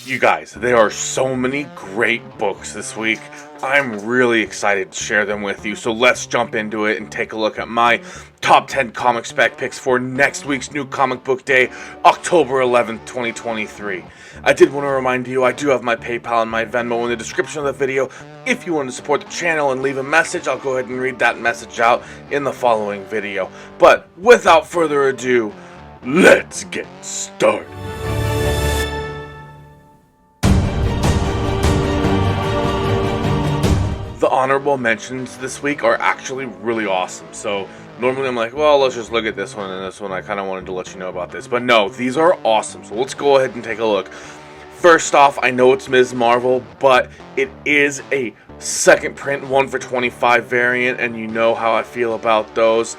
You guys, there are so many great books this week. I'm really excited to share them with you. So let's jump into it and take a look at my top 10 comic spec picks for next week's new comic book day, October 11th, 2023. I did want to remind you, I do have my PayPal and my Venmo in the description of the video. If you want to support the channel and leave a message, I'll go ahead and read that message out in the following video. But without further ado, let's get started. The honorable mentions this week are actually really awesome. So normally I'm like, well, let's just look at this one and this one. I kind of wanted to let you know about this. But no, these are awesome. So let's go ahead and take a look. First off, I know it's Ms. Marvel, but it is a second print 1 for 25 variant. And you know how I feel about those.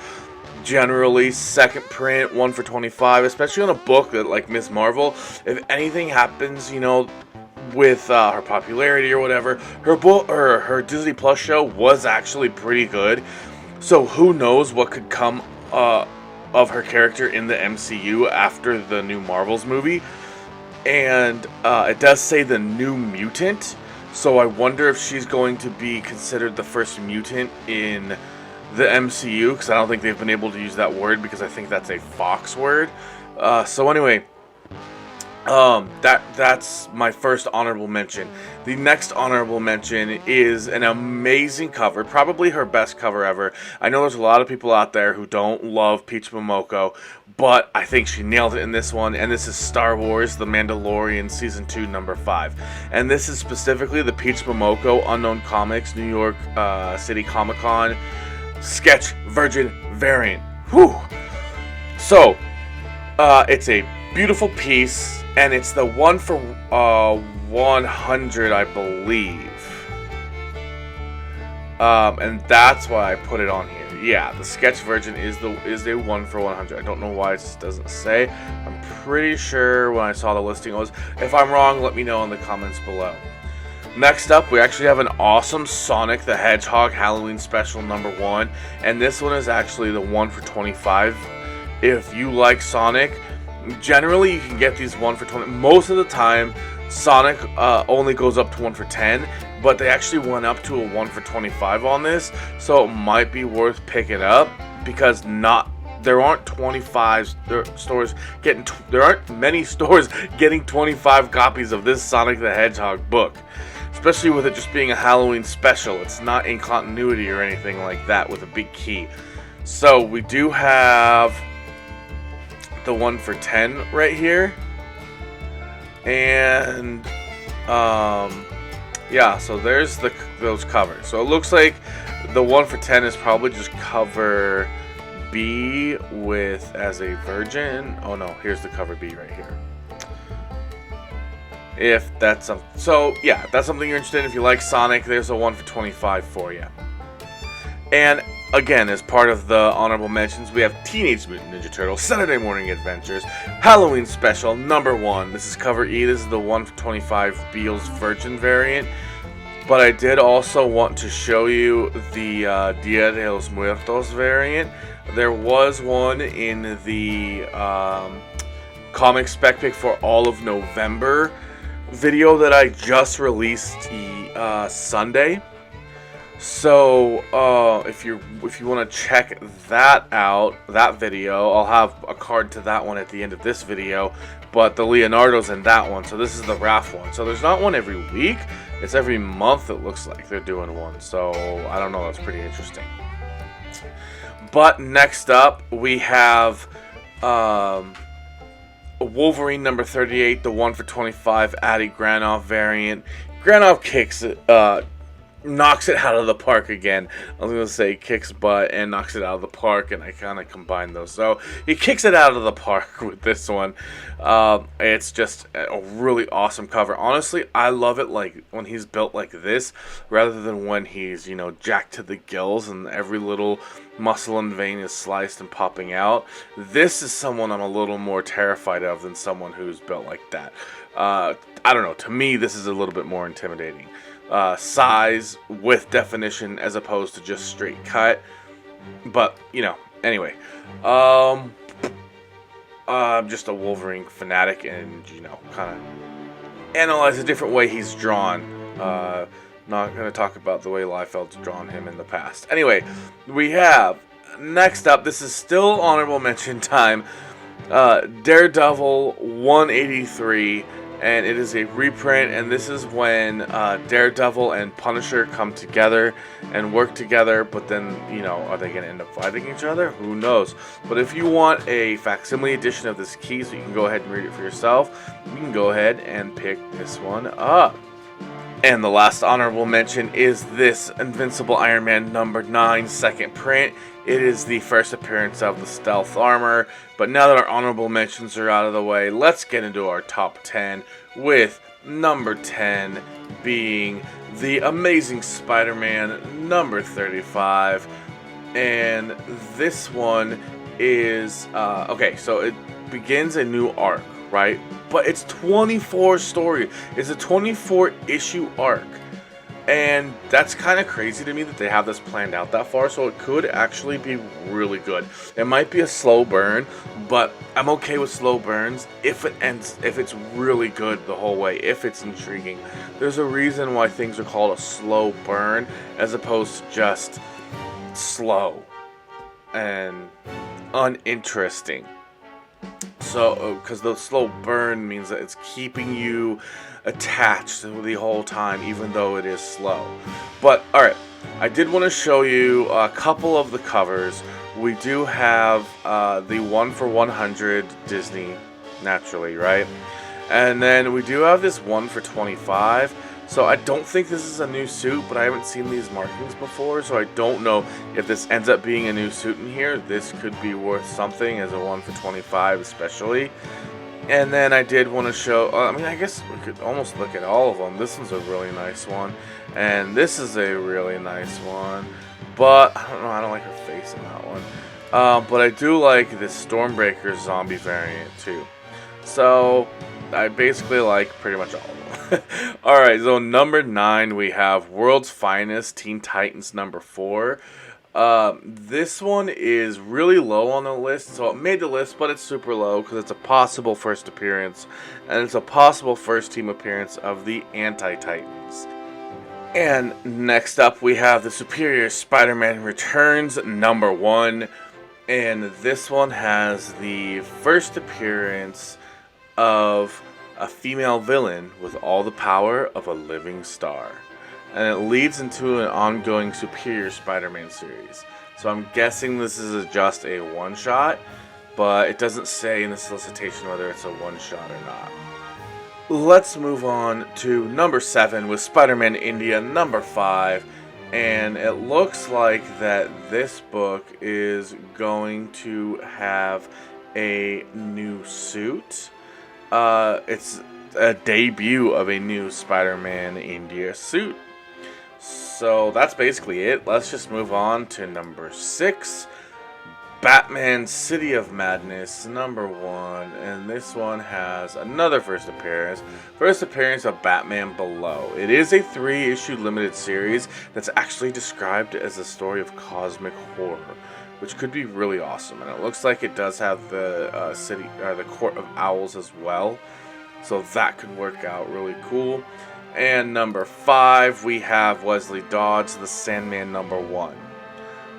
Generally, second print 1 for 25, especially on a book that like Ms. Marvel. If anything happens, you know, with her popularity or whatever, her book or her Disney Plus show was actually pretty good. So who knows what could come of her character in the MCU after the new Marvels movie. And it does say the New Mutant, so I wonder if she's going to be considered the first mutant in the MCU, because I don't think they've been able to use that word, because I think that's a Fox word. So anyway, that's my first honorable mention. The next honorable mention is an amazing cover, probably her best cover ever. I know there's a lot of people out there who don't love Peach Momoko, but I think she nailed it in this one, and this is Star Wars The Mandalorian Season 2, Number 5. And this is specifically the Peach Momoko Unknown Comics New York City Comic Con Sketch Virgin variant. Whew! So, it's a beautiful piece, and it's the 1 for 100, I believe. And that's why I put it on here. Yeah, the sketch version is a 1 for 100. I don't know why it just doesn't say. I'm pretty sure when I saw the listing it was. If I'm wrong, let me know in the comments below. Next up, we actually have an awesome Sonic the Hedgehog Halloween Special number 1, and this one is actually the 1 for 25. If you like Sonic, generally you can get these 1 for 20. Most of the time, Sonic only goes up to 1 for 10, but they actually went up to a 1 for 25 on this, so it might be worth picking up, because there aren't 25 stores getting. There aren't many stores getting 25 copies of this Sonic the Hedgehog book. Especially with it just being a Halloween special. It's not in continuity or anything like that with a big key. So we do have the 1 for 10 right here. And yeah, so there's those covers. So it looks like the 1 for 10 is probably just cover B with as a virgin. Oh no, here's the cover B right here. If that's something. So yeah, if that's something you're interested in, if you like Sonic, there's a 1 for 25 for you. And again, as part of the honorable mentions, we have Teenage Mutant Ninja Turtles Saturday Morning Adventures Halloween Special number 1. This is cover E. This is the 1 for 25 Beals Virgin variant. But I did also want to show you the Dia de los Muertos variant. There was one in the comic spec pick for all of November video that I just released Sunday. So if you want to check that out, that video, I'll have a card to that one at the end of this video. But the Leonardo's in that one, so this is the Raph one. So there's not one every week; it's every month. It looks like they're doing one. So I don't know. That's pretty interesting. But next up, we have Wolverine number 38, the 1 for 25 Addy Granoff variant. Granoff kicks it, knocks it out of the park again. I was going to say kicks butt and knocks it out of the park, and I kind of combined those. So he kicks it out of the park with this one. It's just a really awesome cover. Honestly, I love it like when he's built like this, rather than when he's, you know, jacked to the gills and every little muscle and vein is sliced and popping out. This is someone I'm a little more terrified of than someone who's built like that. I don't know. To me, this is a little bit more intimidating. Size with definition as opposed to just straight cut. But, you know, anyway. I'm just a Wolverine fanatic and, you know, kind of analyze a different way he's drawn. Not going to talk about the way Liefeld's drawn him in the past. Anyway, we have, next up, this is still honorable mention time, Daredevil 183, and it is a reprint, and this is when Daredevil and Punisher come together and work together, but then, you know, are they going to end up fighting each other? Who knows? But if you want a facsimile edition of this key so you can go ahead and read it for yourself, you can go ahead and pick this one up. And the last honorable mention is this Invincible Iron Man number 9 second print. It is the first appearance of the stealth armor. But now that our honorable mentions are out of the way, let's get into our top 10, with number 10 being the Amazing Spider-Man number 35. And this one is, okay, so it begins a new arc, right? But it's 24 story. It's a 24 issue arc. And that's kind of crazy to me that they have this planned out that far, so it could actually be really good. It might be a slow burn, but I'm okay with slow burns if it's really good the whole way, if it's intriguing. There's a reason why things are called a slow burn as opposed to just slow and uninteresting. So, because the slow burn means that it's keeping you attached the whole time, even though it is slow. But, alright, I did want to show you a couple of the covers. We do have the 1 for 100 Disney, naturally, right? And then we do have this 1 for 25. So I don't think this is a new suit, but I haven't seen these markings before, so I don't know if this ends up being a new suit in here. This could be worth something as a 1 for 25 especially. And then I did want to show, I mean, I guess we could almost look at all of them. This one's a really nice one, and this is a really nice one. But, I don't know, I don't like her face in that one. But I do like this Stormbreaker zombie variant too. So, I basically like pretty much all of them. Alright, so number 9 we have World's Finest Teen Titans number 4. This one is really low on the list, so it made the list, but it's super low because it's a possible first appearance, and it's a possible first team appearance of the Anti-Titans. And next up we have the Superior Spider-Man Returns number 1, and this one has the first appearance of a female villain with all the power of a living star. And it leads into an ongoing Superior Spider-Man series. So I'm guessing this is just a one-shot, but it doesn't say in the solicitation whether it's a one-shot or not. Let's move on to number 7 with Spider-Man India number 5. And it looks like that this book is going to have a new suit. It's a debut of a new Spider-Man India suit. So that's basically it. Let's just move on to number 6. Batman City of Madness number 1. And this one has another first appearance. First appearance of Batman Below. It is a 3-issue limited series that's actually described as a story of cosmic horror, which could be really awesome. And it looks like it does have the city or the Court of Owls as well, so that could work out really cool. And number 5 we have Wesley Dodds, the Sandman number 1.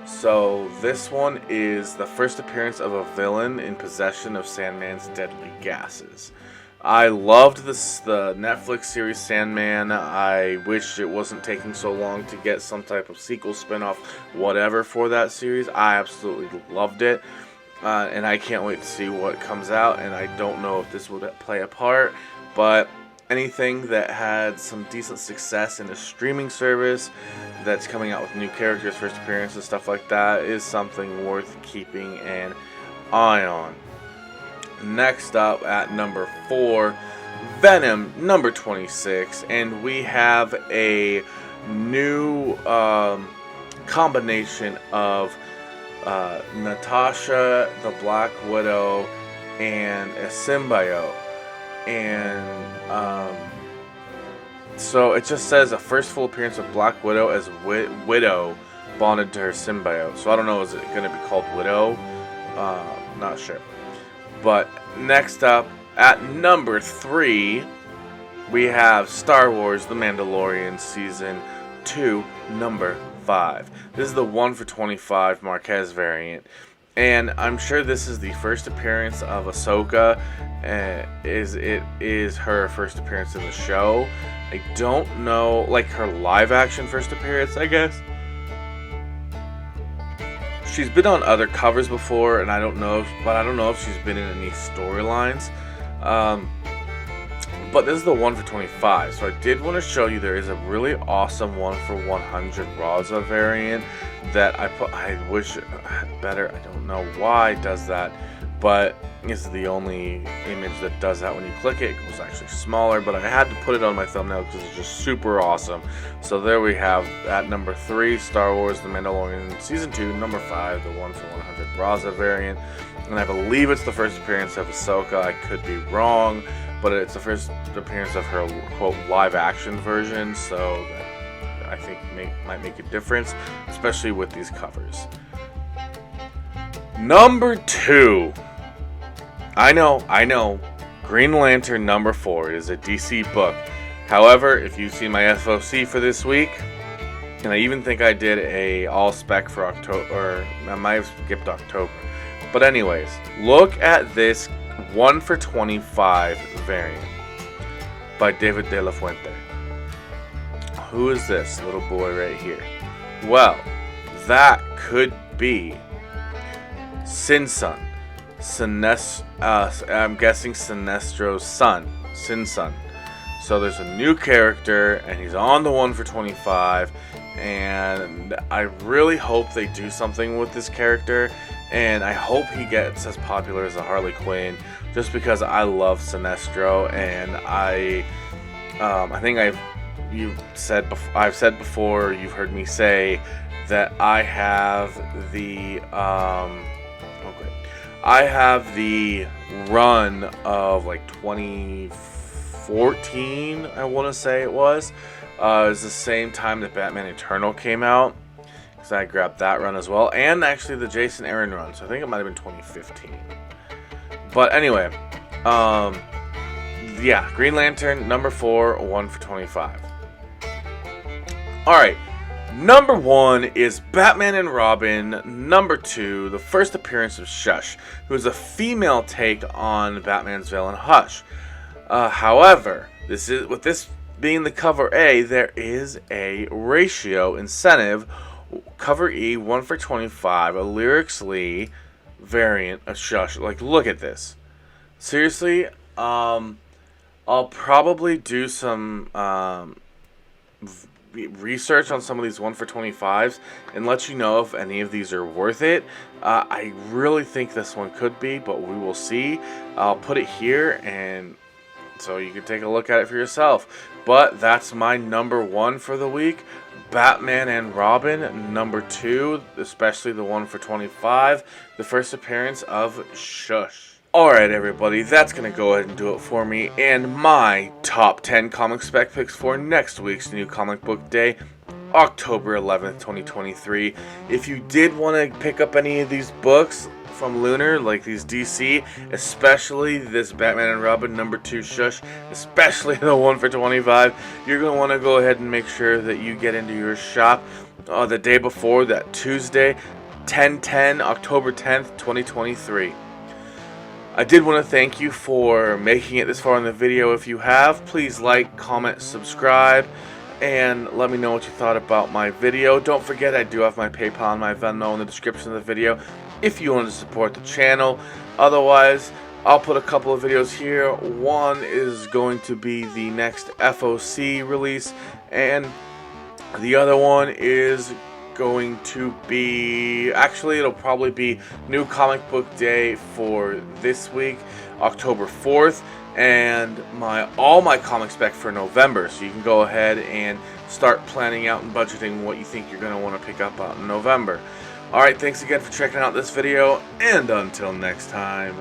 So this one is the first appearance of a villain in possession of Sandman's deadly gases. I loved the Netflix series Sandman. I wish it wasn't taking so long to get some type of sequel spinoff, whatever, for that series. I absolutely loved it. And I can't wait to see what comes out. And I don't know if this would play a part. But anything that had some decent success in a streaming service that's coming out with new characters, first appearances, stuff like that, is something worth keeping an eye on. Next up at number 4, Venom number 26, and we have a new combination of Natasha the Black Widow and a symbiote, and so it just says a first full appearance of Black Widow as Widow bonded to her symbiote. So I don't know, is it going to be called Widow? Not sure. But next up at number 3, we have Star Wars The Mandalorian Season 2, number 5. This is the 1 for 25 Marquez variant. And I'm sure this is the first appearance of Ahsoka. It is her first appearance in the show. I don't know, like her live action first appearance, I guess. She's been on other covers before, and I don't know if she's been in any storylines. But this is the 1 for 25, so I did want to show you there is a really awesome 1 for 100 Raza variant that I wish it had better. I don't know why it does that, but this is the only image that does that. When you click it, it goes actually smaller, but I had to put it on my thumbnail because it's just super awesome. So there we have at number 3, Star Wars The Mandalorian Season 2, number 5, the 1 for 100 Raza variant. And I believe it's the first appearance of Ahsoka. I could be wrong, but it's the first appearance of her, quote, live-action version, so that I think might make a difference, especially with these covers. Number 2. I know, Green Lantern number 4 is a DC book. However, if you've seen my FOC for this week, and I even think I did a all spec for October, or I might have skipped October. But anyways, look at this 1 for 25 variant by David De La Fuente. Who is this little boy right here? Well, that could be Sin Sun. I'm guessing Sinestro's son. Sin Sun. So there's a new character, and he's on the 1 for 25, and I really hope they do something with this character, and I hope he gets as popular as a Harley Quinn, just because I love Sinestro, and I think I've said before, you've heard me say that I have the run of like 2014, I want to say it was. It was the same time that Batman Eternal came out, because I grabbed that run as well, and actually the Jason Aaron run, so I think it might have been 2015. But anyway, yeah, Green Lantern number 4, 1 for 25. Alright, number 1 is Batman and Robin number 2, the first appearance of Shush, who is a female take on Batman's villain Hush. However, with this being the cover A, there is a ratio incentive. Cover E, 1 for 25, a Lyrics Lee variant of Shush. Like, look at this. Seriously, I'll probably do some research on some of these 1 for 25s and let you know if any of these are worth it. I really think this one could be, but we will see. I'll put it here, and so you can take a look at it for yourself. But that's my number 1 for the week. Batman and Robin number 2, especially the 1 for 25, the first appearance of Shush. Alright everybody, that's going to go ahead and do it for me and my top 10 comic spec picks for next week's New Comic Book Day, October 11th, 2023. If you did want to pick up any of these books from Lunar, like these DC, especially this Batman and Robin number 2 Shush, especially the 1 for 25, you're going to want to go ahead and make sure that you get into your shop the day before, that Tuesday, 10/10, October 10th, 2023. I did want to thank you for making it this far in the video. If you have, please like, comment, subscribe, and let me know what you thought about my video. Don't forget, I do have my PayPal and my Venmo in the description of the video if you want to support the channel. Otherwise, I'll put a couple of videos here. One is going to be the next FOC release, and the other one is going to be, actually it'll probably be New Comic Book Day for this week, October 4th, and all my comic spec for November, so you can go ahead and start planning out and budgeting what you think you're going to want to pick up out in November. Alright, thanks again for checking out this video, and until next time,